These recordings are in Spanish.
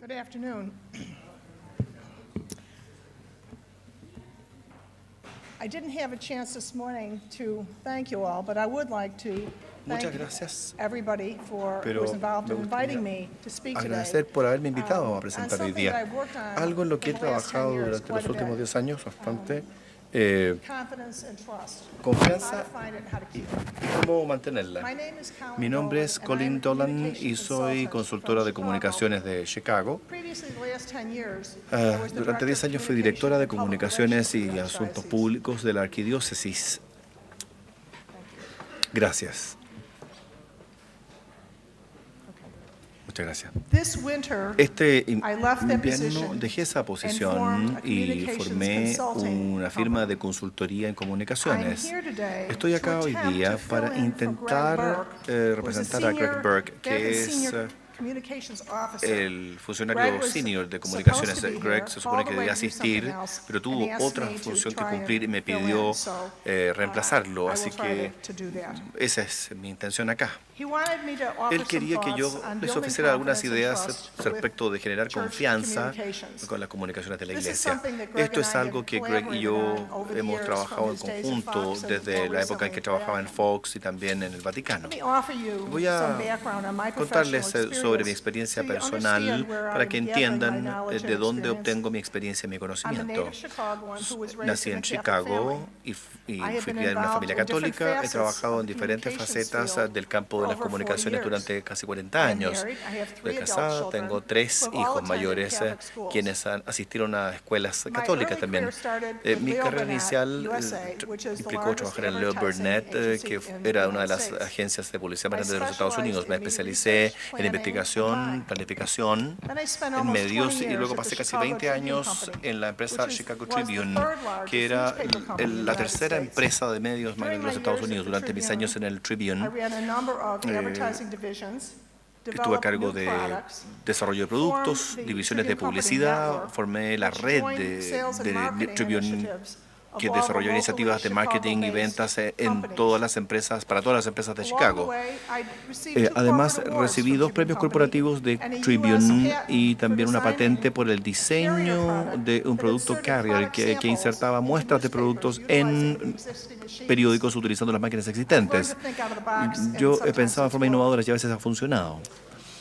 Good afternoon. I didn't have a chance this morning to thank you all, but I would like to Muchas thank gracias, everybody who pero was involved me in gustaría inviting me to speak today. agradecer por haberme invitado a On presentar hoy something that día. I've worked on Algo en lo que he for the last 10 trabajado years durante quite los a últimos bit. 10 años bastante, Confidence and trust. How confianza to find it, how to keep it. y cómo mantenerla. My name is Colleen Mi nombre es Dolan, and Colleen I'm a Dolan y communications soy consultant consultora from de Chicago. comunicaciones de Chicago. Previously, the last 10 years, I was the Durante director 10 of años fui communication directora de and public comunicaciones relations y for the asuntos Archdiocese. públicos de la Arquidiócesis. Gracias. Muchas gracias. This winter, Este I left that invierno position dejé esa and posición formed a y communications formé consulting una firma de company. consultoría en I'm comunicaciones. here today Estoy acá to hoy attempt día to fill para in for Greg intentar Burke, who is a representar a Greg Burke, very que es senior communications officer. el Greg funcionario was senior de supposed comunicaciones. to be Greg here, se supone que called away debía to do something asistir, else, pero and tuvo he asked otra me to función que try and cumplir y me fill in. pidió So, reemplazarlo. I Así will try que to do that. esa es mi intención acá. He wanted me to offer Él quería some que yo thoughts on les building ofreciera algunas confidence and ideas trust respecto de generar with church confianza communications. con las comunicaciones de la This is Iglesia. something that Greg Esto and es I have algo que Greg y yo collaborated on over the hemos years trabajado from en his days at conjunto Fox and desde more la época en que recently trabajaba en Vatican. Fox y también en el Vaticano. Let me offer you Voy some a background on my contarles professional sobre mi experience experiencia so you personal understand where para I'm que gathering my entiendan knowledge de and dónde experience. obtengo mi experiencia y mi I'm a conocimiento. native Chicagoan who was raised Nací in en a Catholic Chicago family. y I have fui been criada en una involved familia in different católica. He facets trabajado of en the diferentes communications facetas field del campo de for las over 40 comunicaciones years. durante casi 40 I'm años. married. I have Estoy 3 adult casada, children tengo 3 who have all hijos attended mayores Catholic schools. quienes asistieron a escuelas My católicas early también. career started with Mi Leo carrera Burnett, inicial USA, which is the implicó largest trabajar en Leo advertising Burnett, agency que in the era una de United las States. agencias de publicidad más I grandes de los Estados Unidos. specialized Me in media especialicé research, en planning, investigación, and buying. planificación, Then I spent en almost 20 medios y years luego at the pasé casi Chicago 20 Tribune años Company, en la empresa which Chicago was the Tribune, third largest que era newspaper company in the la United tercera States. empresa de medios más grande During de los my Estados years at Unidos. the Durante mis años en el I Tribune, ran a number of advertising divisions, estuve a developed cargo new de products, desarrollo de productos, formed the divisiones de Tribune Company publicidad, Network, formé la which red joined sales and de marketing Tribune initiatives of que all the desarrolló locally iniciativas de marketing y Chicago-based ventas en companies. todas las empresas, para todas las empresas de Along the Chicago. way, I received two Además, corporate awards recibí from 2 Tribune premios Company corporativos de and a US Tribune patent y for también una designing patente por el carrier diseño product de un that producto inserted carrier product que samples insertaba into muestras de newspapers productos utilizing the en existing machines. periódicos utilizando las máquinas I've learned existentes. to think out of the box, and Yo he sometimes pensado de it's forma worked. innovadora y a veces ha funcionado.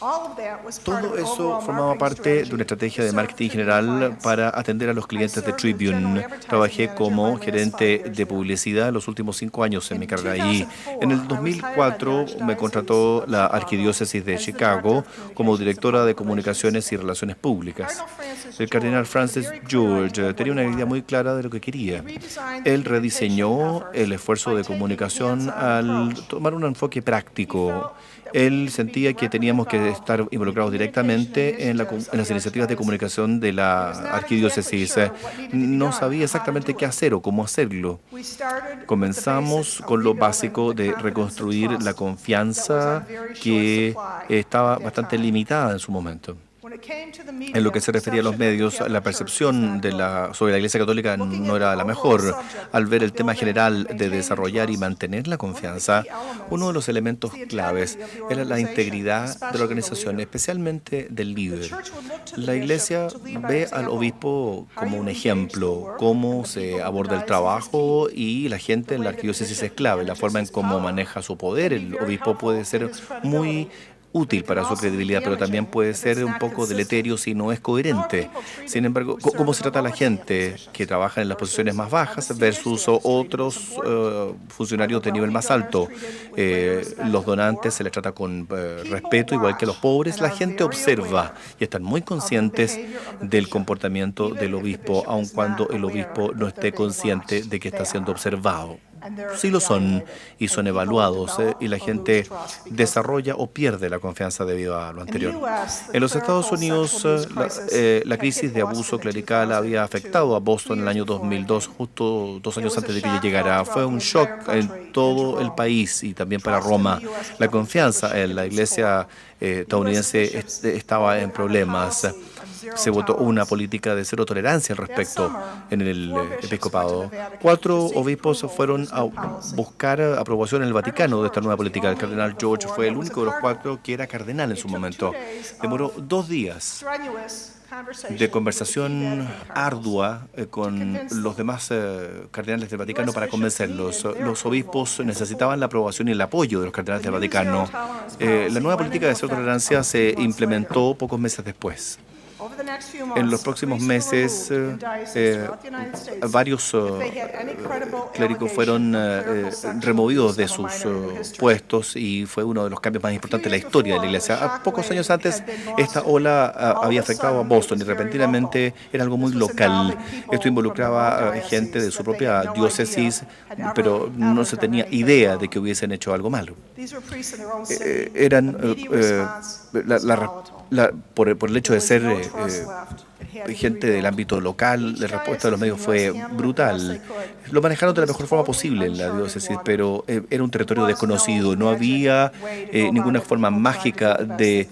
All of that was part of Todo an eso overall formaba marketing parte de una strategy estrategia to de serve marketing Tribune general clients. para atender a los clientes de served as general Tribune. advertising Trabajé manager como my last 5 gerente years de there. publicidad los últimos 5 años en mi In carrera allí. 2004, En el I was hired by the 2004 me Archdiocese contrató of la Chicago Arquidiócesis de as the Chicago Director of como Communications directora and de Public Comunicaciones y Relaciones Públicas. Cardinal Francis El cardenal George Francis was very clear on George what tenía he una idea wanted. muy clara de lo que quería. He redesigned the Él communication rediseñó efforts el esfuerzo by de taking a comunicación hands-on al approach. tomar un enfoque He práctico. felt that we Él needed to be sentía que directly teníamos que involved estar in the involucrados communication directamente en initiatives of las the iniciativas de Archdiocese. comunicación de He was la not exactly arquidiócesis. sure what needed to be No done sabía or how to exactamente do qué it. hacer o cómo hacerlo. We started with the Comenzamos basics of con lo rebuilding básico the de confidence and reconstruir la trust that was confianza on very short que supply estaba at that bastante time. limitada en su momento. When it came to the En media, lo que se refería a los perception of the medios, la Catholic Church was percepción not de good. sobre la Iglesia Católica Looking no at era the la overall mejor. subject Al ver of el tema building general and de maintaining desarrollar y trust, mantener la one of the confianza, key elements uno de los elementos is the claves integrity of the era la organization, integridad de la especially the organización, leader. especialmente del The líder. church would look to the La Iglesia bishop to lead by ve al example. obispo How como you un engage the ejemplo, work cómo and the se people of the aborda el diocese is trabajo key. y la gente The en la way that the arquidiócesis es bishop clave. La manages forma en his cómo power maneja su poder. can be El very obispo puede helpful in ser his muy credibility, útil but it para can su also be credibilidad, pero también damaging puede if it's ser un not poco consistent. deleterio si no es How are coherente. people treated Sin embargo, who serve ¿cómo in se the trata a la lower tier gente positions que trabaja en las posiciones más versus how bajas the senior versus staff is treated? otros It's important. funcionarios de Are the nivel wealthy más donors alto? treated with greater respect Los than the donantes poor? se les trata con People respeto, igual que a los watch pobres. and La are gente very observa aware y están muy of the conscientes behavior of the del bishop, comportamiento even del if the obispo, bishop aun is cuando not el aware obispo no that they're esté being consciente watched. de que está They siendo are. observado. And they're Sí lo son evaluated. y son And people evaluados develop y la or gente lose trust because of desarrolla it. o pierde la confianza debido a lo In the anterior. US, the En los Estados clerical Unidos, sexual abuse crisis la had crisis hit de Boston abuso in clerical había 2002, afectado a 2 Boston en el years año before I 2002, came. justo 2 It años was a antes de que yo shock felt llegara. Fue throughout un the shock entire country todo el país y también para Roma. La confianza en la Iglesia estadounidense estaba en problemas. Se votó una política de cero tolerancia al respecto en el episcopado. 4 obispos fueron a buscar aprobación en el Vaticano de esta nueva política. El cardenal George fue el único de los 4 que era cardenal en su momento. Demoró 2 días de conversación ardua con los demás cardenales del Vaticano para convencerlos. Los obispos necesitaban la aprobación y el apoyo de los cardenales del Vaticano. La nueva política de cero tolerancia se implementó pocos meses después. En los próximos meses, varios clérigos fueron removidos de sus puestos y fue uno de los cambios más importantes de la historia de la Iglesia. Pocos años antes, esta ola había afectado a Boston y repentinamente era algo muy local. Esto involucraba gente de su propia diócesis, pero no se tenía idea de que hubiesen hecho algo malo. Eran por el hecho de ser gente del ámbito local, la respuesta de los medios fue brutal. Lo manejaron de la mejor forma posible en la diócesis, pero era un territorio desconocido. No había ninguna forma mágica de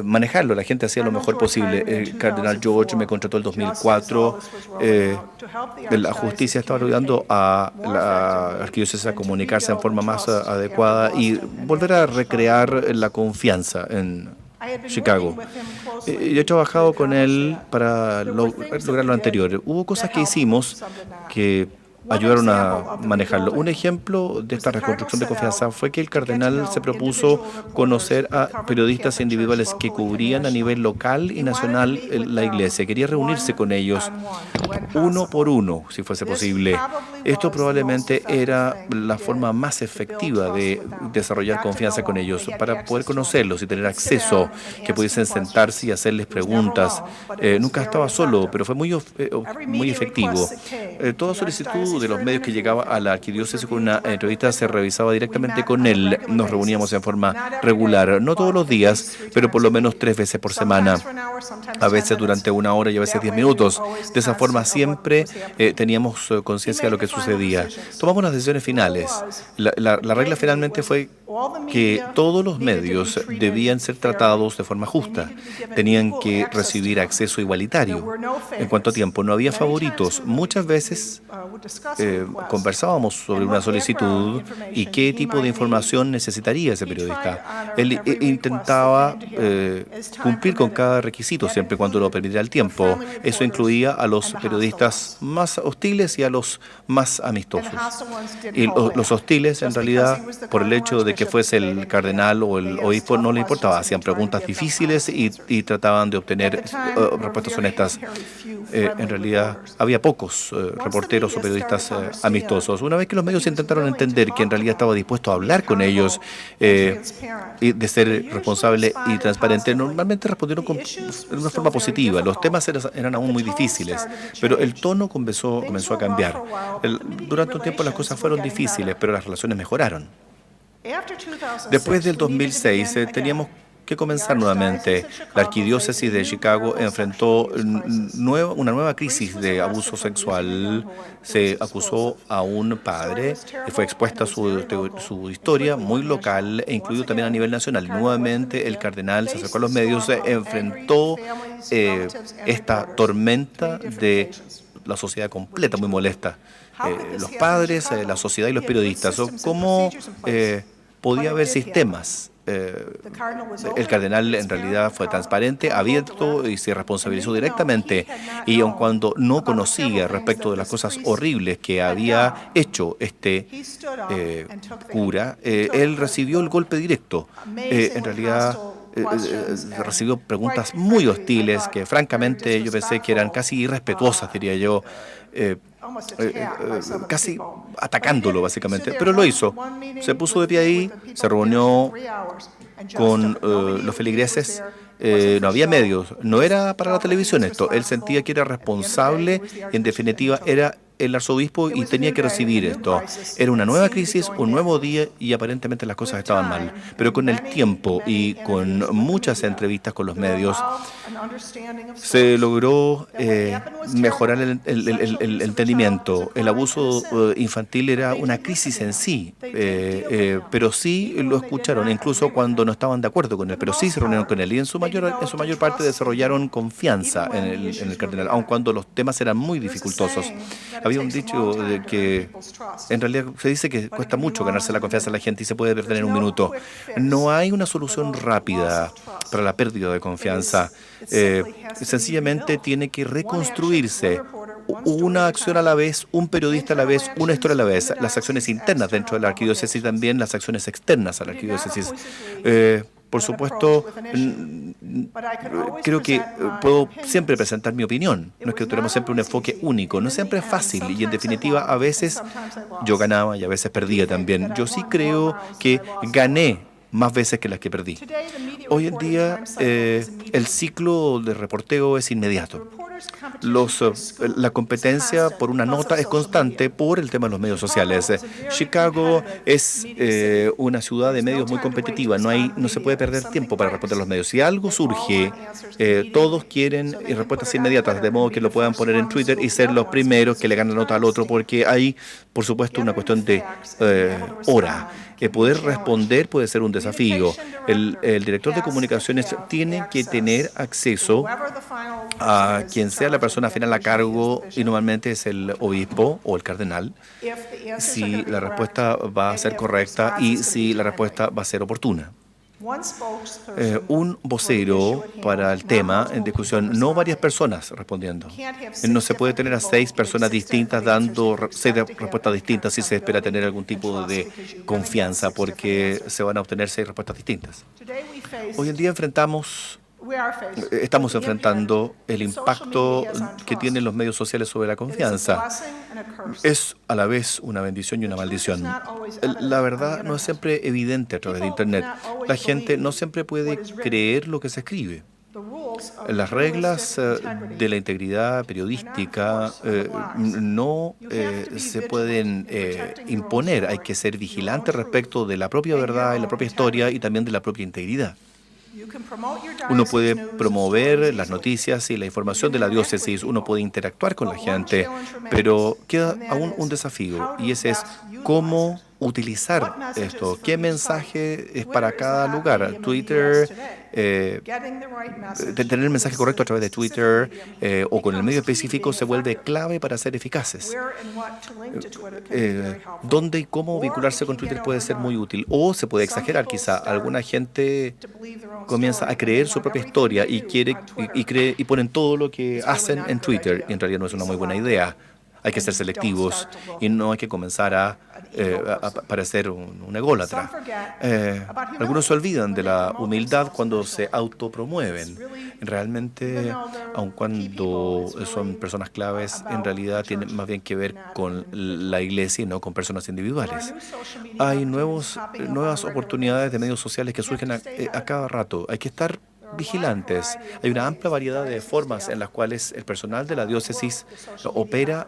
manejarlo. La gente hacía lo mejor posible. El cardenal George me contrató en 2004. La justicia estaba ayudando a la arquidiócesis a comunicarse en forma más adecuada y volver a recrear la confianza en Chicago. Yo he trabajado con él para lograr lo anterior. Hubo cosas que hicimos que ayudaron a manejarlo. Un ejemplo de esta reconstrucción de confianza fue que el cardenal se propuso conocer a periodistas individuales que cubrían a nivel local y nacional la Iglesia. Quería reunirse con ellos uno por uno, si fuese posible. Esto probablemente era la forma más efectiva de desarrollar confianza con ellos, para poder conocerlos y tener acceso, que pudiesen sentarse y hacerles preguntas. Nunca estaba solo, pero fue muy efectivo. Toda solicitud de los medios que llegaba a la arquidiócesis con una entrevista se revisaba directamente con él. Nos reuníamos en forma regular, no todos los días, pero por lo menos 3 veces por semana, a veces durante 1 hora y a veces 10 minutos. De esa forma siempre teníamos conciencia de lo que sucedía. Tomamos las decisiones finales. La regla finalmente fue que todos los medios debían ser tratados de forma justa. Tenían que recibir acceso igualitario. En cuanto a tiempo, no había favoritos. Muchas veces conversábamos sobre una solicitud y qué tipo de información necesitaría ese periodista. Él intentaba cumplir con cada requisito siempre y cuando lo permitiera el tiempo. Eso incluía a los periodistas más hostiles y a los más amistosos. Y los hostiles, en realidad, por el hecho de que fuese el cardenal o el obispo, no le importaba. Hacían preguntas difíciles y trataban de obtener respuestas honestas. En realidad, había pocos reporteros o periodistas amistosos. Una vez que los medios intentaron entender que en realidad estaba dispuesto a hablar con ellos y de ser responsable y transparente, normalmente respondieron de una forma positiva. Los temas eran aún muy difíciles, pero el tono comenzó a cambiar. Durante un tiempo las cosas fueron difíciles, pero las relaciones mejoraron. Después del 2006 teníamos que comenzar nuevamente. La arquidiócesis de Chicago enfrentó una nueva crisis de abuso sexual. Se acusó a un padre y fue expuesta su historia muy local e incluido también a nivel nacional. Nuevamente el cardenal se acercó a los medios, enfrentó esta tormenta de la sociedad completa, muy molesta. Los padres, la sociedad y los periodistas. ¿Cómo podía haber sistemas? El cardenal en realidad fue transparente, abierto y se responsabilizó directamente. Y aun cuando no conocía respecto de las cosas horribles que había hecho este cura, él recibió el golpe directo. En realidad recibió preguntas muy hostiles que francamente yo pensé que eran casi irrespetuosas, diría yo. Casi atacándolo básicamente, pero lo hizo. Se puso de pie ahí, se reunió con los feligreses. No había medios, no era para la televisión esto. Él sentía que era responsable, en definitiva era el arzobispo y tenía que recibir esto. Era una nueva crisis, un nuevo día y aparentemente las cosas estaban mal. Pero con el tiempo y con muchas entrevistas con los medios, se logró mejorar el entendimiento. El abuso infantil era una crisis en sí, pero sí lo escucharon, incluso cuando no estaban de acuerdo con él, pero sí se reunieron con él y en su mayor parte desarrollaron confianza en el cardenal, aun cuando los temas eran muy dificultosos. Había un dicho de que en realidad se dice que cuesta mucho ganarse la confianza de la gente y se puede perder en un minuto. No hay una solución rápida para la pérdida de confianza. Sencillamente tiene que reconstruirse una acción a la vez, un periodista a la vez, una historia a la vez, las acciones internas dentro de la arquidiócesis y también las acciones externas a la arquidiócesis. Por supuesto, creo que puedo siempre presentar mi opinión. No es que tenemos siempre un enfoque único, no siempre es fácil y en definitiva a veces yo ganaba y a veces perdía también. Yo sí creo que gané más veces que las que perdí. Hoy en día el ciclo de reporteo es inmediato. La competencia por una nota es constante por el tema de los medios sociales. Chicago es una ciudad de medios muy competitiva. No se puede perder tiempo para responder a los medios. Si algo surge, todos quieren respuestas inmediatas, de modo que lo puedan poner en Twitter y ser los primeros que le ganan la nota al otro, porque hay, por supuesto, una cuestión de hora. Poder responder puede ser un desafío. El director de comunicaciones tiene que tener acceso a quien sea la persona final a cargo, y normalmente es el obispo o el cardenal, si la respuesta va a ser correcta y si la respuesta va a ser oportuna. Un vocero para el tema en discusión, no varias personas respondiendo. No se puede tener a 6 personas distintas dando 6 respuestas distintas si se espera tener algún tipo de confianza, porque se van a obtener 6 respuestas distintas. Hoy en día estamos enfrentando el impacto que tienen los medios sociales sobre la confianza. Es a la vez una bendición y una maldición. La verdad no es siempre evidente a través de Internet. La gente no siempre puede creer lo que se escribe. Las reglas de la integridad periodística no se pueden imponer. Hay que ser vigilante respecto de la propia verdad y la propia historia y también de la propia integridad. Uno puede promover las noticias y la información de la diócesis, uno puede interactuar con la gente, pero queda aún un desafío y ese es cómo utilizar esto. ¿Qué mensaje es para cada lugar? Twitter, tener el mensaje correcto a través de Twitter o con el medio específico se vuelve clave para ser eficaces. ¿Dónde y cómo vincularse con Twitter puede ser muy útil? O se puede exagerar quizá. Alguna gente comienza a creer su propia historia y cree y ponen todo lo que hacen en Twitter y en realidad no es una muy buena idea. Hay que ser selectivos y no hay que comenzar a parecer un ególatra. Algunos se olvidan de la humildad cuando se autopromueven. Realmente, aun cuando son personas claves, en realidad tienen más bien que ver con la iglesia y no con personas individuales. Hay nuevas oportunidades de medios sociales que surgen a cada rato. Hay que estar vigilantes. Hay una amplia variedad de formas en las cuales el personal de la diócesis opera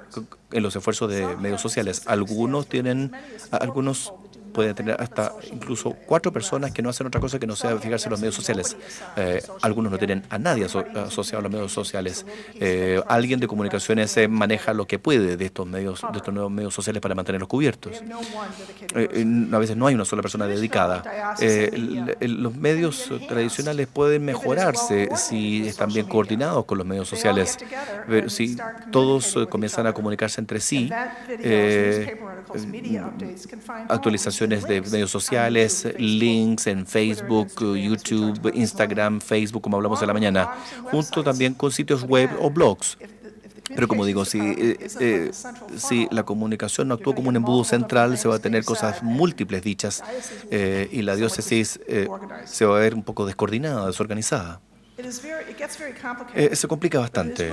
en los esfuerzos de medios sociales. Algunos pueden tener hasta incluso 4 personas que no hacen otra cosa que no sea fijarse en los medios sociales. Algunos no tienen a nadie asociado a los medios sociales. Alguien de comunicaciones maneja lo que puede de estos nuevos medios sociales para mantenerlos cubiertos. A veces no hay una sola persona dedicada. Los medios tradicionales pueden mejorarse si están bien coordinados con los medios sociales. Si todos comienzan a comunicarse entre sí, actualizaciones de medios sociales, links en Facebook, YouTube, Instagram, Facebook, como hablamos en la mañana, junto también con sitios web o blogs. Pero como digo, si la comunicación no actúa como un embudo central, se va a tener cosas múltiples dichas y la diócesis se va a ver un poco descoordinada, desorganizada. Se complica bastante,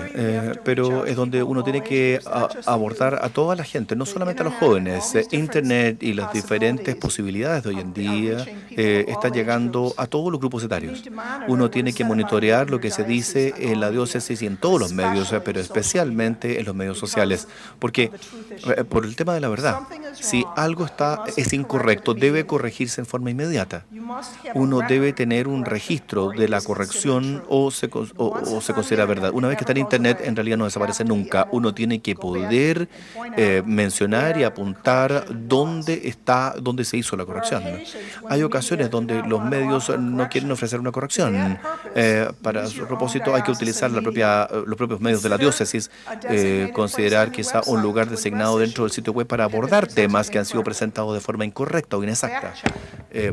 pero es donde uno tiene que abordar a toda la gente, no solamente a los jóvenes. Internet y las diferentes posibilidades de hoy en día están llegando a todos los grupos etarios. Uno tiene que monitorear lo que se dice en la diócesis y en todos los medios, pero especialmente en los medios sociales, porque por el tema de la verdad, si algo es incorrecto, debe corregirse en forma inmediata. Uno debe tener un registro de la corrección o se considera verdad. Una vez que está en Internet, en realidad no desaparece nunca. Uno tiene que poder mencionar y apuntar dónde se hizo la corrección. Hay ocasiones donde los medios no quieren ofrecer una corrección. Para su propósito hay que utilizar los propios medios de la diócesis, considerar quizá un lugar designado dentro del sitio web para abordar temas que han sido presentados de forma incorrecta o inexacta.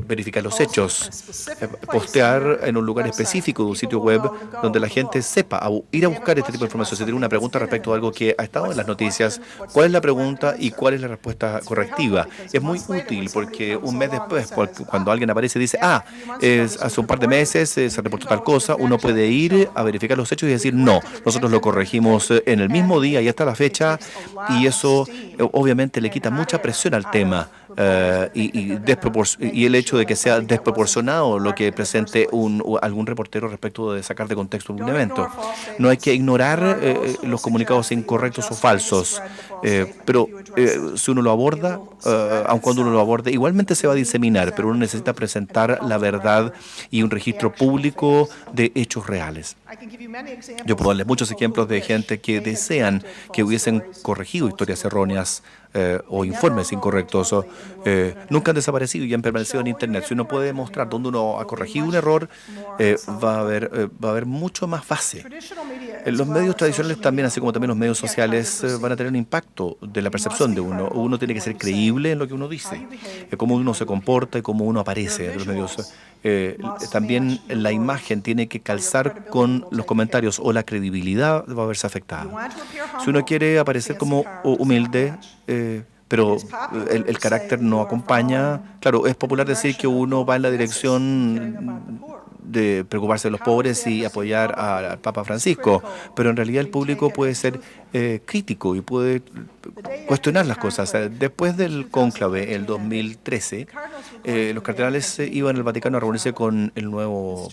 Verificar los hechos, postear en un lugar específico de un sitio web donde la gente sepa, ir a buscar este tipo de información. Si tiene una pregunta respecto a algo que ha estado en las noticias, ¿cuál es la pregunta y cuál es la respuesta correctiva? Es muy útil porque un mes después, cuando alguien aparece y dice, hace un par de meses se reportó tal cosa, uno puede ir a verificar los hechos y decir, no, nosotros lo corregimos en el mismo día y hasta la fecha, y eso obviamente le quita mucha presión al tema. Y el hecho de que sea desproporcionado lo que presente algún reportero respecto de sacar de contexto un evento. No hay que ignorar los comunicados incorrectos o falsos, pero si uno lo aborda, aun cuando uno lo aborde, igualmente se va a diseminar, pero uno necesita presentar la verdad y un registro público de hechos reales. Yo puedo darles muchos ejemplos de gente que desean que hubiesen corregido historias erróneas o informes incorrectos. Nunca han desaparecido y han permanecido en Internet. Si uno puede demostrar dónde uno ha corregido un error, va a haber mucho más base. Los medios tradicionales también, así como también los medios sociales, van a tener un impacto de la percepción de uno. Uno tiene que ser creíble en lo que uno dice, cómo uno se comporta y cómo uno aparece en los medios. También la imagen tiene que calzar con los comentarios o la credibilidad va a verse afectada. Si uno quiere aparecer como humilde, pero el carácter no acompaña, claro, es popular decir que uno va en la dirección de preocuparse de los pobres y apoyar al Papa Francisco, pero en realidad el público puede ser crítico y puede cuestionar las cosas. Después del cónclave, el 2013, los cardenales iban al Vaticano a reunirse con el nuevo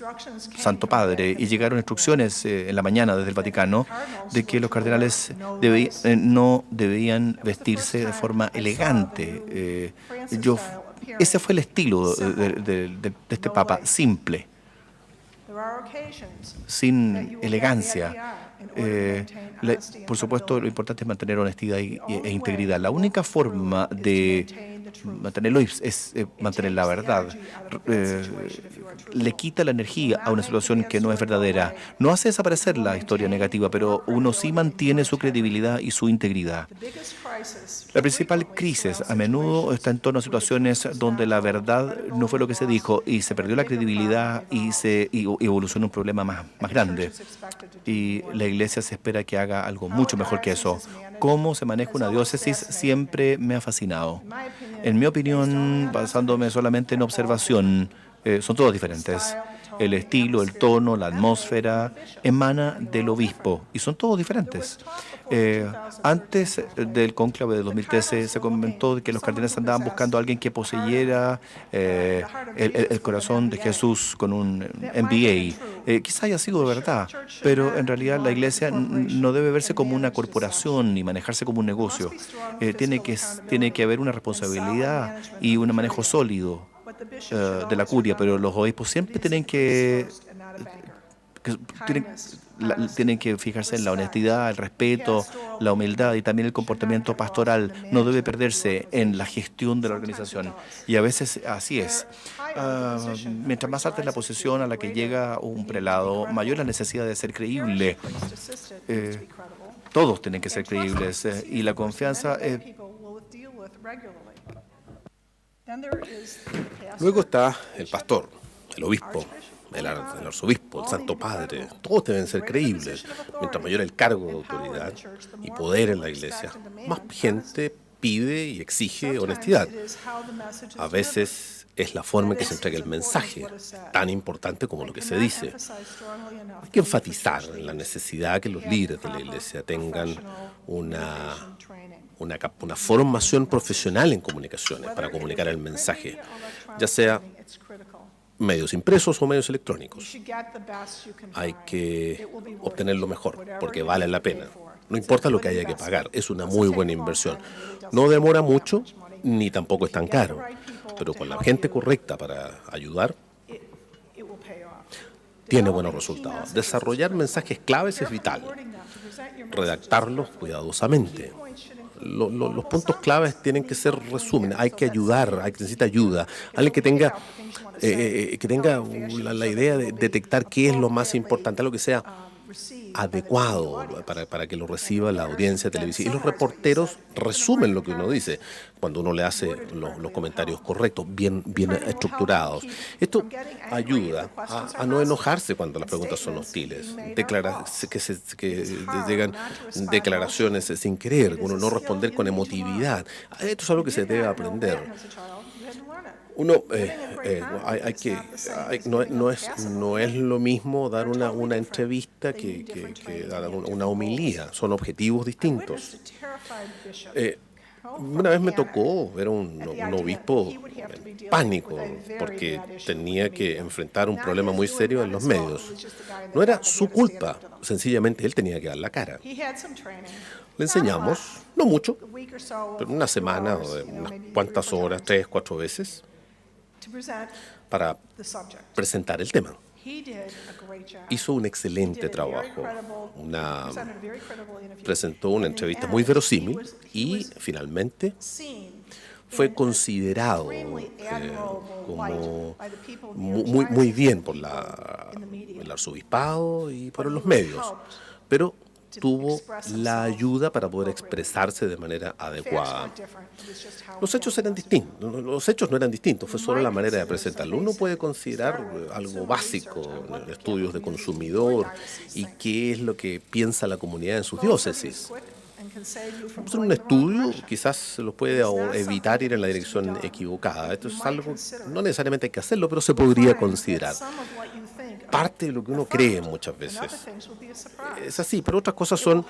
Santo Padre y llegaron instrucciones en la mañana desde el Vaticano de que los cardenales no debían vestirse de forma elegante. Ese fue el estilo de este Papa, simple, sin elegancia. Por supuesto, lo importante es mantener honestidad e integridad. La única forma de mantenerlo es mantener la verdad. Le quita la energía a una situación que no es verdadera. No hace desaparecer la historia negativa, pero uno sí mantiene su credibilidad y su integridad. La principal crisis a menudo está en torno a situaciones donde la verdad no fue lo que se dijo y se perdió la credibilidad y evoluciona un problema más grande. Y la Iglesia se espera que haga algo mucho mejor que eso. Cómo se maneja una diócesis siempre me ha fascinado. En mi opinión, basándome solamente en observación, son todos diferentes. El estilo, el tono, la atmósfera emana del obispo y son todos diferentes. Antes del cónclave de 2013 se comentó que los cardenales andaban buscando a alguien que poseyera el corazón de Jesús con un MBA. Quizá haya sido verdad, pero en realidad la Iglesia no debe verse como una corporación ni manejarse como un negocio. Tiene que haber una responsabilidad y un manejo sólido de la curia, pero los obispos siempre tienen que fijarse en la honestidad, el respeto, la humildad y también el comportamiento pastoral. No debe perderse en la gestión de la organización. Y a veces así es. Mientras más alta es la posición a la que llega un prelado, mayor la necesidad de ser creíble. Todos tienen que ser creíbles y la confianza Luego está el pastor, el obispo, el arzobispo, el Santo Padre. Todos deben ser creíbles. Mientras mayor el cargo de autoridad y poder en la Iglesia, más gente pide y exige honestidad. A veces es la forma en que se entrega el mensaje, tan importante como lo que se dice. Hay que enfatizar en la necesidad que los líderes de la Iglesia tengan una formación profesional en comunicaciones para comunicar el mensaje, ya sea medios impresos o medios electrónicos. Hay que obtener lo mejor, porque vale la pena. No importa lo que haya que pagar, es una muy buena inversión. No demora mucho, ni tampoco es tan caro, pero con la gente correcta para ayudar, tiene buenos resultados. Desarrollar mensajes claves es vital. Redactarlos cuidadosamente. Los puntos claves tienen que ser resumen. Hay que ayudar, necesita ayuda. Alguien que tenga la idea de detectar qué es lo más importante, algo que sea adecuado para que lo reciba la audiencia televisiva. Y los reporteros resumen lo que uno dice cuando uno le hace los comentarios correctos, bien estructurados. Esto ayuda a no enojarse cuando las preguntas son hostiles, que llegan declaraciones sin querer, uno no responder con emotividad. Esto es algo que se debe aprender. Uno no es lo mismo dar una entrevista que dar una homilía, son objetivos distintos. Una vez me tocó ver a un obispo en pánico porque tenía que enfrentar un problema muy serio en los medios. No era su culpa, sencillamente él tenía que dar la cara. Le enseñamos, no mucho, pero una semana o unas cuantas horas, 3, 4 veces, para presentar el tema. Hizo un excelente trabajo. Presentó una entrevista muy verosímil y finalmente fue considerado como muy bien por el arzobispado y por los medios, pero tuvo la ayuda para poder expresarse de manera adecuada. Los hechos no eran distintos, fue solo la manera de presentarlo. Uno puede considerar algo básico en estudios de consumidor y qué es lo que piensa la comunidad en sus diócesis. Hacer un estudio quizás se lo puede evitar ir en la dirección equivocada. Esto es algo, no necesariamente hay que hacerlo, pero se podría considerar. Parte de lo que uno cree muchas veces. Es así, pero otras cosas son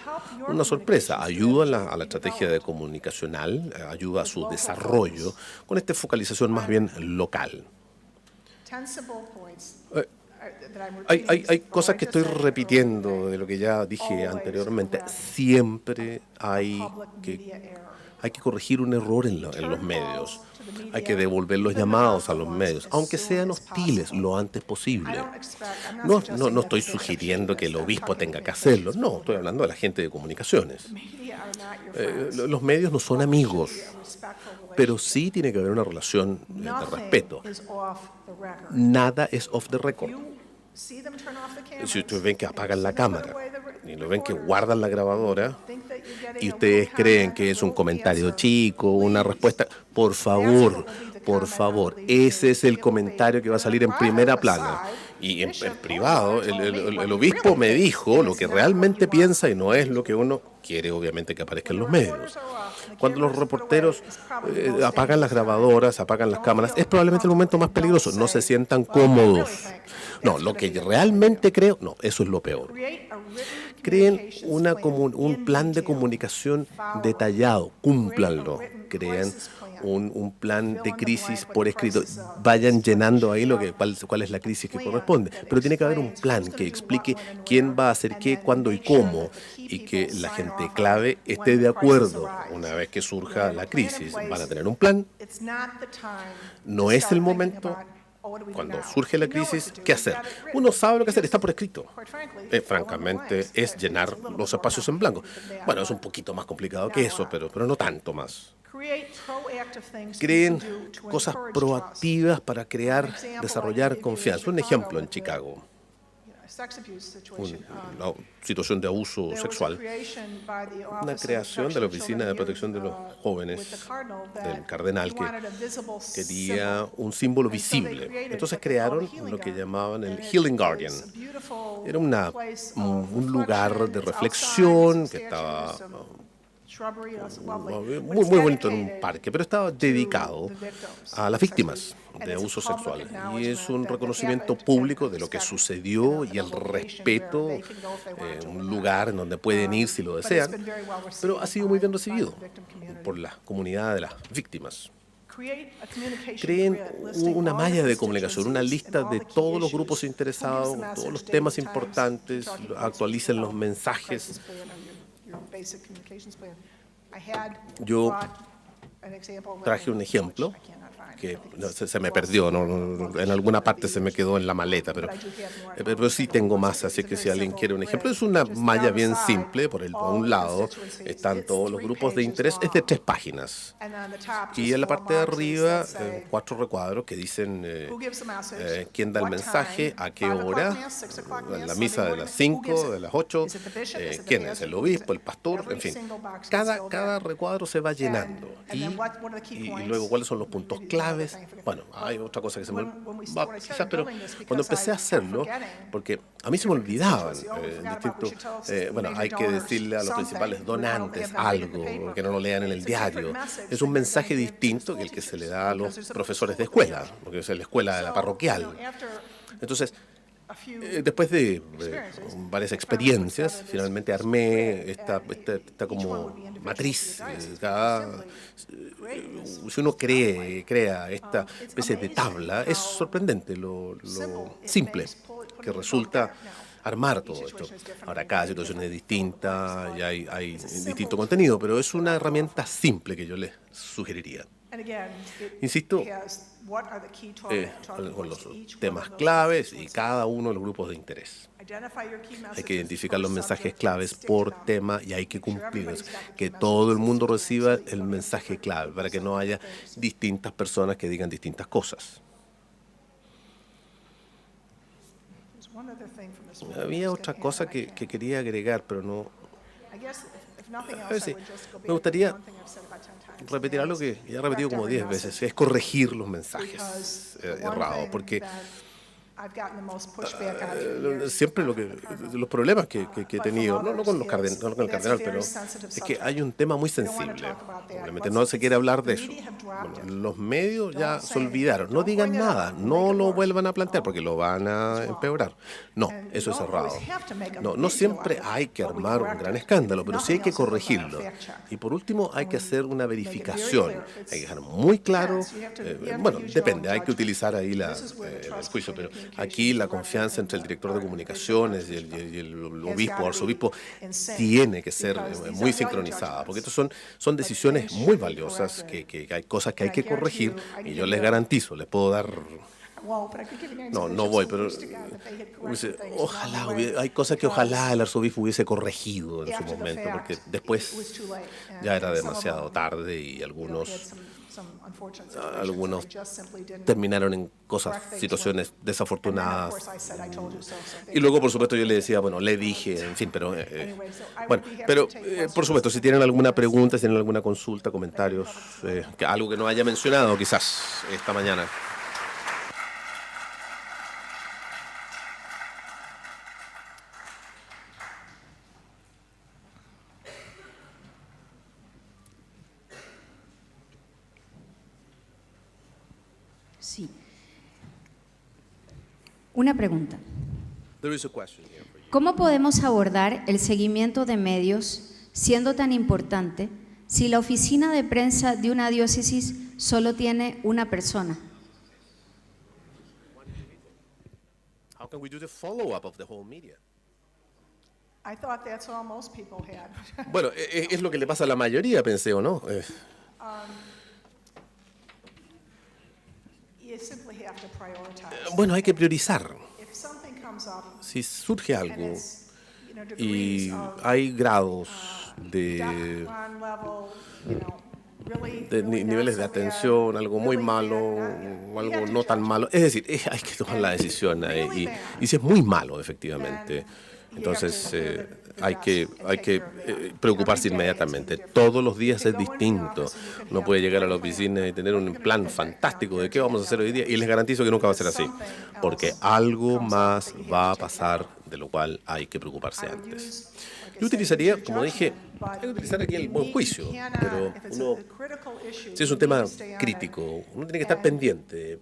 una sorpresa. Ayuda a la estrategia comunicacional, ayuda a su desarrollo, con esta focalización más bien local. Hay cosas que estoy repitiendo de lo que ya dije anteriormente. Siempre hay que corregir un error en los medios. Hay que devolver los llamados a los medios, aunque sean hostiles, lo antes posible. No estoy sugiriendo que el obispo tenga que hacerlo. No, estoy hablando de la gente de comunicaciones. Los medios no son amigos, pero sí tiene que haber una relación de respeto. Nada es off the record. Si ustedes ven que apagan la cámara y lo ven que guardan la grabadora y ustedes creen que es un comentario chico, una respuesta, por favor, ese es el comentario que va a salir en primera plana. Y en privado, el obispo me dijo lo que realmente piensa y no es lo que uno quiere, obviamente, que aparezca en los medios. Cuando los reporteros apagan las grabadoras, apagan las cámaras, es probablemente el momento más peligroso. No se sientan cómodos. No, lo que realmente creo, no, eso es lo peor. Creen un plan de comunicación detallado, cúmplanlo. Crean un plan de crisis por escrito. Vayan llenando ahí cuál es la crisis que corresponde. Pero tiene que haber un plan que explique quién va a hacer qué, cuándo y cómo. Y que la gente clave esté de acuerdo una vez que surja la crisis. Van a tener un plan. No es el momento. Cuando surge la crisis, ¿qué hacer? Uno sabe lo que hacer, está por escrito. Francamente, es llenar los espacios en blanco. Bueno, es un poquito más complicado que eso, pero no tanto más. Creen cosas proactivas para desarrollar confianza. Un ejemplo en Chicago. Una situación de abuso sexual, una creación de la Oficina de Protección de los Jóvenes del cardenal que quería un símbolo visible. Entonces crearon lo que llamaban el Healing Guardian. Era un lugar de reflexión que estaba muy bonito en un parque, pero estaba dedicado a las víctimas de abuso sexual. Y es un reconocimiento público de lo que sucedió y el respeto, un lugar en donde pueden ir si lo desean, pero ha sido muy bien recibido por la comunidad de las víctimas. Creen una malla de comunicación, una lista de todos los grupos interesados, todos los temas importantes, actualicen los mensajes. Yo traje un ejemplo que se me perdió, en alguna parte se me quedó en la maleta, pero sí tengo más, así que si alguien quiere un ejemplo, es una malla bien simple, por un lado están todos los grupos de interés, es de 3 páginas, y en la parte de arriba 4 recuadros que dicen quién da el mensaje, a qué hora, en la misa de las 5, de las 8, quién es el obispo, el pastor, en fin, cada recuadro se va llenando, y luego cuáles son los puntos claves. Bueno, hay otra cosa que se me va quizás, pero cuando empecé a hacerlo, porque a mí se me olvidaban bueno, hay que decirle a los principales donantes algo, que no lo lean en el diario. Es un mensaje distinto que el que se le da a los profesores de escuela, porque es la escuela de la parroquial. Entonces, después de varias experiencias, finalmente armé esta como matriz. Si uno crea esta especie de tabla, es sorprendente lo simple que resulta armar todo esto. Ahora, cada situación es distinta y hay distinto contenido, pero es una herramienta simple que yo les sugeriría. Insisto, con los temas claves y cada uno de los grupos de interés. Hay que identificar los mensajes claves por tema y hay que cumplirlos. Que todo el mundo reciba el mensaje clave para que no haya distintas personas que digan distintas cosas. Había otra cosa que quería agregar, pero no. A ver si me gustaría repetir algo que ya he repetido como 10 veces, es corregir los mensajes errados, porque siempre los problemas que he tenido, no con el cardenal, pero es que hay un tema muy sensible. Obviamente no se quiere hablar de eso. Bueno, los medios ya se olvidaron. No digan nada, no lo vuelvan a plantear porque lo van a empeorar. No, eso es errado. No siempre hay que armar un gran escándalo, pero sí hay que corregirlo. Y por último hay que hacer una verificación. Hay que dejar muy claro, bueno, depende, hay que utilizar ahí el juicio, pero aquí la confianza entre el director de comunicaciones y el obispo o arzobispo tiene que ser muy sincronizada, porque estas son decisiones muy valiosas, que hay cosas que hay que corregir, y yo les garantizo, les puedo dar... No voy, pero ojalá, hay cosas que ojalá el arzobispo hubiese corregido en su momento, porque después ya era demasiado tarde y algunos terminaron en situaciones desafortunadas. Y luego, por supuesto, yo le decía, bueno, le dije, en fin, pero por supuesto, si tienen alguna pregunta, si tienen alguna consulta, comentarios, algo que no haya mencionado quizás esta mañana. Sí. Una pregunta. ¿Cómo podemos abordar el seguimiento de medios siendo tan importante si la oficina de prensa de una diócesis solo tiene una persona? How can we do the follow-up of the whole media? Bueno, es lo que le pasa a la mayoría, pensé, ¿o no? Bueno, hay que priorizar. Si surge algo y hay grados de niveles de atención, algo muy malo o algo no tan malo, es decir, hay que tomar la decisión y si es muy malo, efectivamente, entonces hay que preocuparse inmediatamente. Todos los días es distinto. No puede llegar a la oficina y tener un plan fantástico de qué vamos a hacer hoy día, y les garantizo que nunca va a ser así, porque algo más va a pasar de lo cual hay que preocuparse antes. Yo utilizaría, como dije, Hay que utilizar aquí el buen juicio, pero si es un tema crítico, uno tiene que estar pendiente.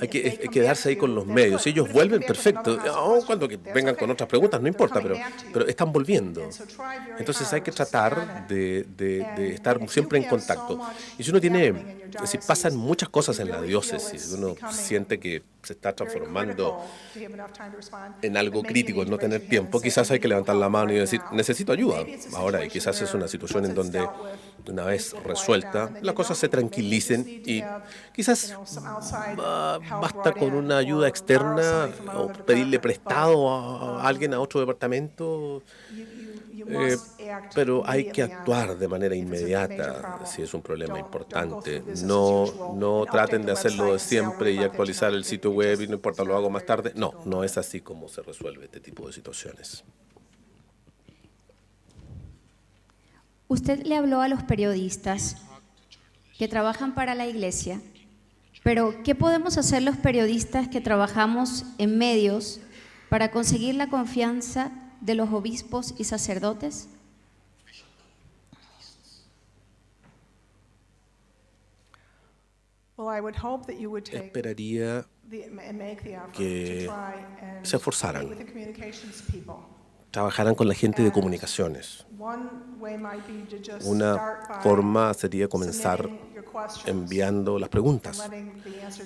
Hay que quedarse ahí con los medios. Si ellos vuelven, perfecto. Cuando que vengan con otras preguntas, no importa, pero están volviendo. Entonces hay que tratar de estar siempre en contacto. Y si uno tiene, es decir, pasan muchas cosas en la diócesis, uno siente que se está transformando en algo crítico, el no tener tiempo, quizás hay que levantar la mano y decir, necesito ayuda. Ahora, y quizás es una situación en donde, una vez resuelta, las cosas se tranquilicen y quizás basta con una ayuda externa o pedirle prestado a alguien a otro departamento. Pero hay que actuar de manera inmediata si es un problema importante. No traten de hacerlo de siempre y actualizar el sitio web y no importa, lo hago más tarde. No es así como se resuelve este tipo de situaciones. Usted le habló a los periodistas que trabajan para la Iglesia, pero ¿qué podemos hacer los periodistas que trabajamos en medios para conseguir la confianza de los obispos y sacerdotes? Esperaría que se esforzaran, trabajaran con la gente de comunicaciones. Una forma sería comenzar enviando las preguntas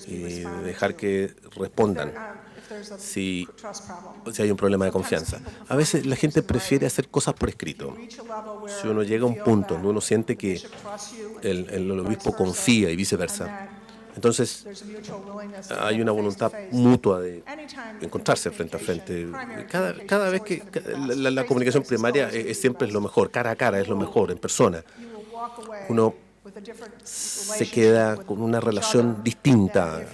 y dejar que respondan si hay un problema de confianza. A veces la gente prefiere hacer cosas por escrito. Si uno llega a un punto donde uno siente que el obispo confía y viceversa, entonces hay una voluntad mutua de encontrarse frente a frente. Cada vez que la comunicación primaria siempre es lo mejor, cara a cara es lo mejor, en persona. Uno se queda con una relación distinta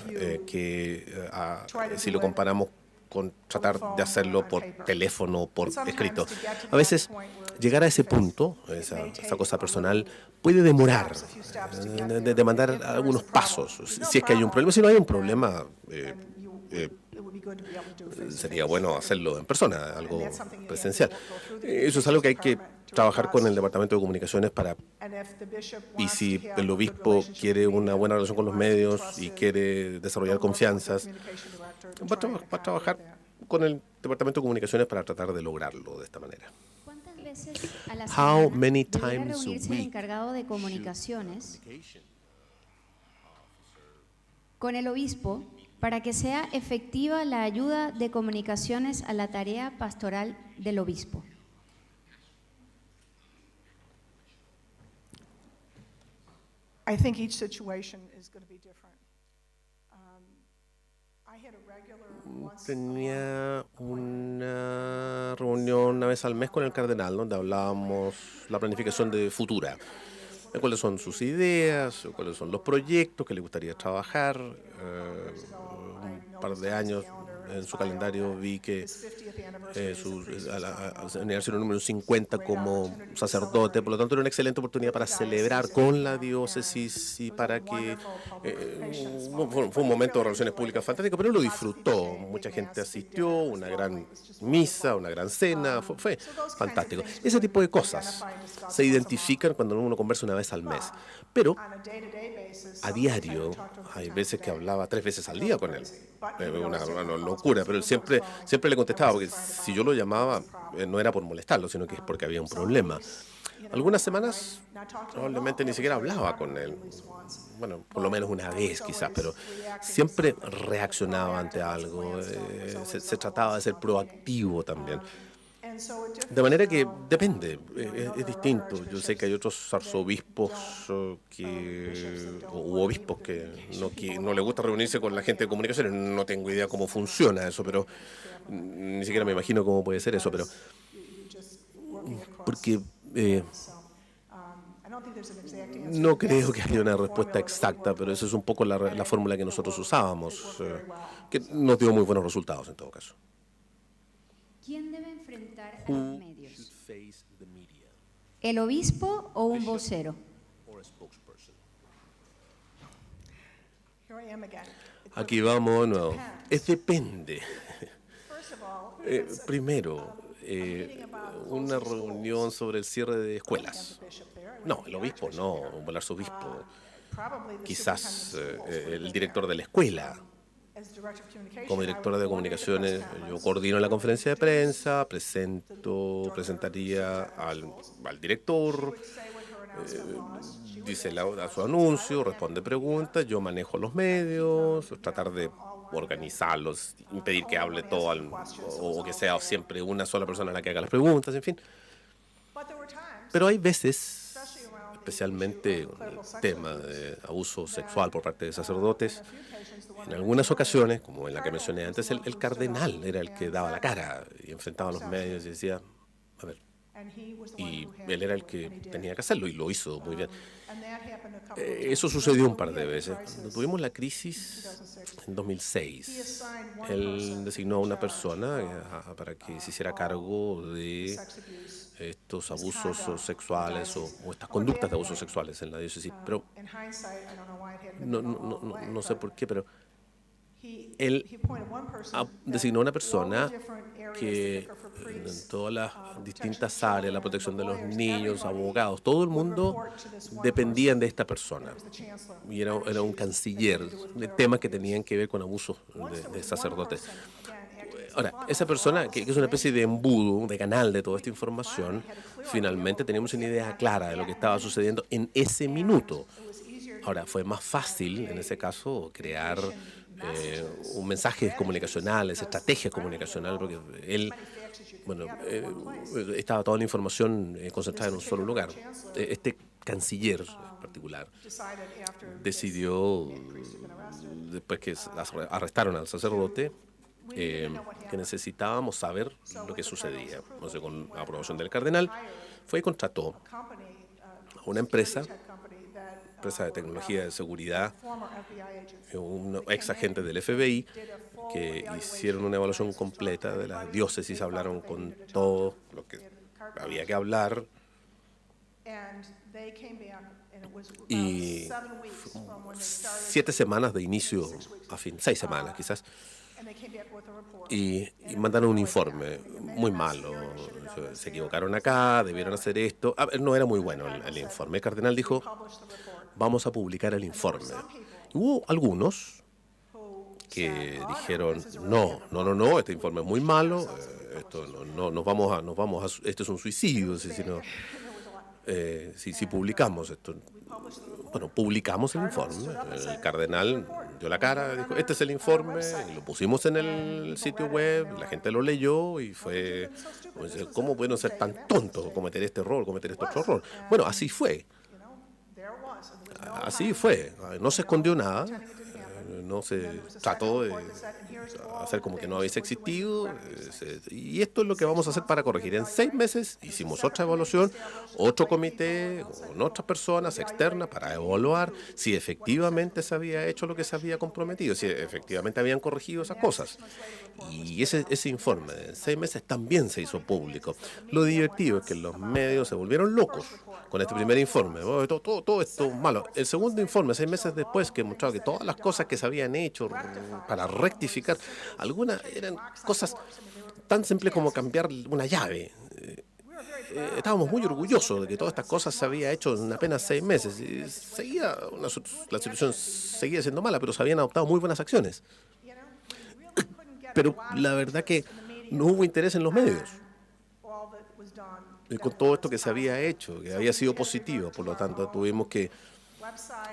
si lo comparamos con tratar de hacerlo por teléfono o por escrito. A veces llegar a ese punto, esa cosa personal, puede demorar, demandar algunos pasos, si es que hay un problema. Si no hay un problema, sería bueno hacerlo en persona, algo presencial. Eso es algo que hay que trabajar con el Departamento de Comunicaciones y si el obispo quiere una buena relación con los medios y quiere desarrollar confianzas, va a trabajar con el Departamento de Comunicaciones para tratar de lograrlo de esta manera. ¿Cuántas veces a la How semana many debería times a reunirse el week encargado de comunicaciones con el obispo para que sea efectiva la ayuda de comunicaciones a la tarea pastoral del obispo? I think each situation is going to be different. I had a regular once Tenía una reunión una vez al mes con el cardenal donde hablábamos la planificación de futura, de cuáles son sus ideas, cuáles son los proyectos que le gustaría trabajar. Un par de años en su calendario vi que su aniversario número 50 como sacerdote, por lo tanto era una excelente oportunidad para celebrar con la diócesis y para que fue un momento de relaciones públicas fantástico, pero él lo disfrutó, mucha gente asistió, una gran misa, una gran cena, fue fantástico. Ese tipo de cosas se identifican cuando uno conversa una vez al mes, pero a diario hay veces que hablaba 3 veces al día con él. Una locura, pero él siempre le contestaba, porque si yo lo llamaba no era por molestarlo, sino que es porque había un problema. Algunas semanas probablemente ni siquiera hablaba con él, bueno, por lo menos una vez quizás, pero siempre reaccionaba ante algo, se trataba de ser proactivo también. De manera que depende, es distinto. Yo sé que hay otros arzobispos u obispos que no les gusta reunirse con la gente de comunicaciones. No tengo idea cómo funciona eso, pero ni siquiera me imagino cómo puede ser eso, pero porque no creo que haya una respuesta exacta, pero esa es un poco la fórmula que nosotros usábamos, que nos dio muy buenos resultados en todo caso. ¿Quién debe enfrentar a los medios? ¿El obispo o un vocero? Aquí vamos de nuevo. Depende. Primero, una reunión sobre el cierre de escuelas. No, el obispo no, el arzobispo, quizás el director de la escuela. Como directora de comunicaciones, yo coordino la conferencia de prensa, presentaría al director, dice su anuncio, responde preguntas, yo manejo los medios, tratar de organizarlos, impedir que hable todo o que sea siempre una sola persona la que haga las preguntas, en fin. Pero hay veces, especialmente con el tema de abuso sexual por parte de sacerdotes, en algunas ocasiones, como en la que mencioné antes, el cardenal era el que daba la cara y enfrentaba a los medios y decía, a ver, y él era el que tenía que hacerlo y lo hizo muy bien. Eso sucedió un par de veces. Cuando tuvimos la crisis en 2006, él designó a una persona para que se hiciera cargo de estos abusos sexuales o estas conductas de abusos sexuales en la diócesis. Pero no sé por qué, pero él designó a una persona que en todas las distintas áreas, la protección de los niños, abogados, todo el mundo dependían de esta persona. Y era un canciller de temas que tenían que ver con abusos de sacerdotes. Ahora, esa persona, que es una especie de embudo, de canal de toda esta información, finalmente teníamos una idea clara de lo que estaba sucediendo en ese minuto. Ahora, fue más fácil, en ese caso, crear un mensaje comunicacional, esa estrategia comunicacional, porque él, estaba toda la información concentrada en un solo lugar. Este canciller en particular decidió, después que arrestaron al sacerdote, que necesitábamos saber lo que sucedía. Entonces, con la aprobación del cardenal, fue y contrató a una empresa de tecnología de seguridad, un ex agente del FBI, que hicieron una evaluación completa de la diócesis, hablaron con todo lo que había que hablar, y 7 semanas de inicio a fin, 6 semanas quizás, y mandaron un informe muy malo. Se equivocaron acá, debieron hacer esto. No era muy bueno el informe. El cardenal dijo, vamos a publicar el informe. Hubo algunos que dijeron, no, este informe es muy malo, esto esto es un suicidio, si publicamos esto. Bueno, publicamos el informe. El cardenal dio la cara, dijo, este es el informe, y lo pusimos en el sitio web, la gente lo leyó y fue, ¿cómo pueden ser tan tontos, cometer este error, cometer este otro error? Bueno, así fue. No se escondió nada, no se trató de hacer como que no hubiese existido, y esto es lo que vamos a hacer para corregir. En 6 meses hicimos otra evaluación, otro comité con otras personas externas para evaluar si efectivamente se había hecho lo que se había comprometido, si efectivamente habían corregido esas cosas. Y ese informe de 6 meses también se hizo público. Lo divertido es que los medios se volvieron locos con este primer informe. Todo esto malo. El segundo informe, 6 meses después, que mostraba que todas las cosas que se habían hecho para rectificar, algunas eran cosas tan simples como cambiar una llave. Estábamos muy orgullosos de que todas estas cosas se había hecho en apenas 6 meses. Y la situación seguía siendo mala, pero se habían adoptado muy buenas acciones. Pero la verdad que no hubo interés en los medios. Y con todo esto que se había hecho, que había sido positivo, por lo tanto tuvimos que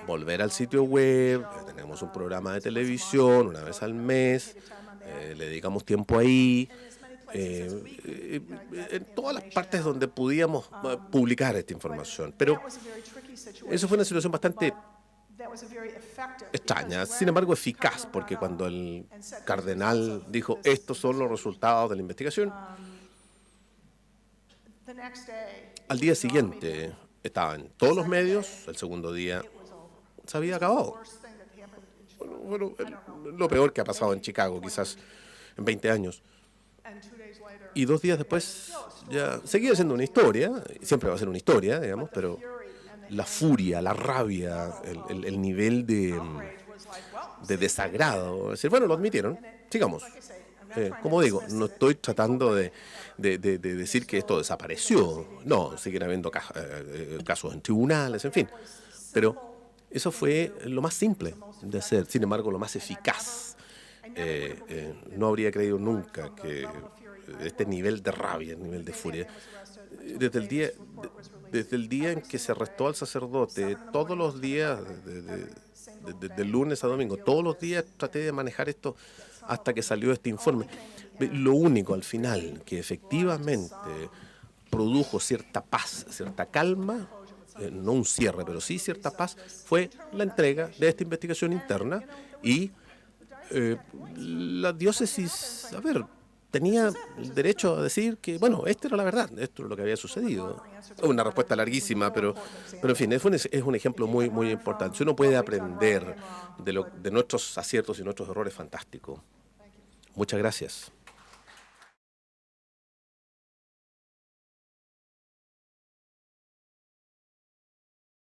volver al sitio web, tenemos un programa de televisión una vez al mes, le dedicamos tiempo ahí, en todas las partes donde podíamos publicar esta información. Pero eso fue una situación bastante extraña, sin embargo eficaz, porque cuando el cardenal dijo, estos son los resultados de la investigación, al día siguiente estaba en todos los medios, el segundo día se había acabado. Bueno, lo peor que ha pasado en Chicago, quizás en 20 años. Y 2 días después ya seguía siendo una historia, siempre va a ser una historia, digamos, pero la furia, la rabia, el nivel de desagrado, es decir, bueno, lo admitieron, sigamos. Como digo, no estoy tratando de decir que esto desapareció. No, siguen habiendo casos en tribunales, en fin. Pero eso fue lo más simple de hacer, sin embargo, lo más eficaz. No habría creído nunca que este nivel de rabia, nivel de furia, desde el día en que se arrestó al sacerdote, todos los días, de lunes a domingo, todos los días traté de manejar esto hasta que salió este informe. Lo único al final que efectivamente produjo cierta paz, cierta calma, no un cierre, pero sí cierta paz, fue la entrega de esta investigación interna y la diócesis, a ver, tenía el derecho a decir que, bueno, esta era la verdad, esto es lo que había sucedido. Una respuesta larguísima, pero en fin, es un ejemplo muy, muy importante. Si uno puede aprender de nuestros aciertos y nuestros errores, fantástico. Muchas gracias.